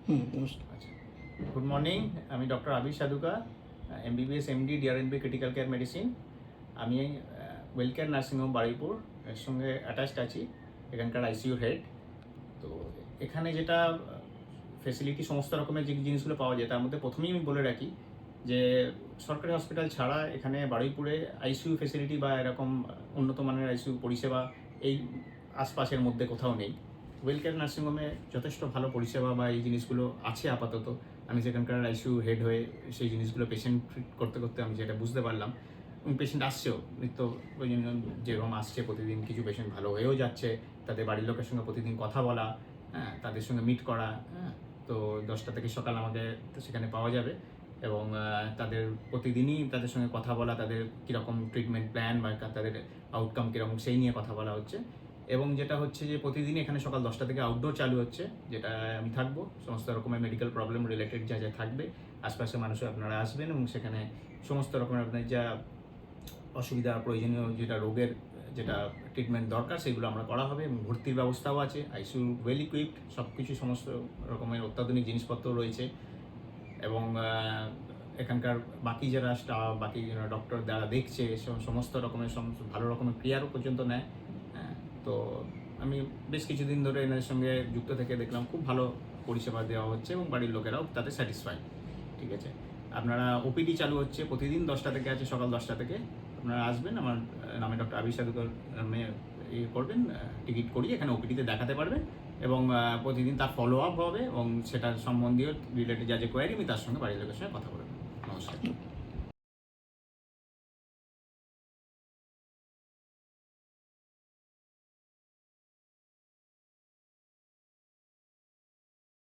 নমস্কার। আচ্ছা, good morning. আমি doctor Abir Sadhuka, MBBS MD DRNB critical care medicine. আমি ওয়েলকেয়ার নার্সিংহোম বারুইপুর এর সঙ্গে অ্যাটাচড আছি, এখানকার আইসিইউ হেড। তো এখানে যেটা ফেসিলিটি সমস্ত রকমের যে জিনিসগুলো পাওয়া যায় তার মধ্যে প্রথমেই আমি বলে রাখি যে সরকারি হসপিটাল ছাড়া এখানে বারুইপুরে আইসিইউ ফেসিলিটি বা এরকম উন্নত মানের আইসিইউ পরিষেবা এই আশপাশের মধ্যে কোথাও নেই। ওয়েলকেয়ার নার্সিংহোমে যথেষ্ট ভালো পরিষেবা বা এই জিনিসগুলো আছে আপাতত। আমি সেখানকার আইসিইউ হেড হয়ে সেই জিনিসগুলো পেশেন্ট ট্রিট করতে করতে আমি যেটা বুঝতে পারলাম, পেশেন্ট আসছেও নিত্য প্রয়োজনীয়, যেরকম আসছে প্রতিদিন কিছু পেশেন্ট ভালো হয়েও যাচ্ছে। তাদের বাড়ির লোকের সঙ্গে প্রতিদিন কথা বলা, হ্যাঁ, তাদের সঙ্গে মিট করা, হ্যাঁ। তো 10টা থেকে সকাল আমাকে সেখানে পাওয়া যাবে এবং তাদের প্রতিদিনই তাদের সঙ্গে কথা বলা, তাদের কীরকম ট্রিটমেন্ট প্ল্যান বা তাদের আউটকাম কীরকম সেই নিয়ে কথা বলা হচ্ছে। এবং যেটা হচ্ছে যে প্রতিদিনই এখানে সকাল 10টা থেকে আউটডোর চালু হচ্ছে, যেটা আমি থাকবো। সমস্ত রকমের মেডিকেল প্রবলেম রিলেটেড যা যা থাকবে, আশপাশের মানুষও আপনারা আসবেন এবং সেখানে সমস্ত রকমের আপনার যা অসুবিধা, প্রয়োজনীয় যেটা রোগের যেটা ট্রিটমেন্ট দরকার সেগুলো আমরা করা হবে এবং ভর্তির ব্যবস্থাও আছে। আইসিইউ ওয়েল ইকুইপড, সব কিছু সমস্ত রকমের অত্যাধুনিক জিনিসপত্র রয়েছে এবং এখানকার বাকি যারা স্টাফ, বাকি যারা ডক্টর যারা দেখছে সমস্ত রকমের ভালো রকমের কেয়ারও পর্যন্ত নেয়। হ্যাঁ, তো আমি বেশ কিছুদিন ধরে এনাদের সঙ্গে যুক্ত থেকে দেখলাম খুব ভালো পরিষেবা দেওয়া হচ্ছে এবং বাড়ির লোকেরাও তাতে স্যাটিসফাইড। ঠিক আছে, আপনারা ওপিডি চালু হচ্ছে প্রতিদিন 10টা থেকে আছে, সকাল 10টা থেকে আপনারা আসবেন। আমার নামে ডক্টর আবির সাধুকর নামে করবেন, টিকিট করিয়ে এখানে ওপিডিতে দেখাতে পারবেন এবং প্রতিদিন তার ফলো আপ হবে এবং সেটার সম্বন্ধীয় রিলেটেড যা যে কোয়ারি আমি তার সঙ্গে বাড়ির লোকের সঙ্গে কথা বলবেন। নমস্কার।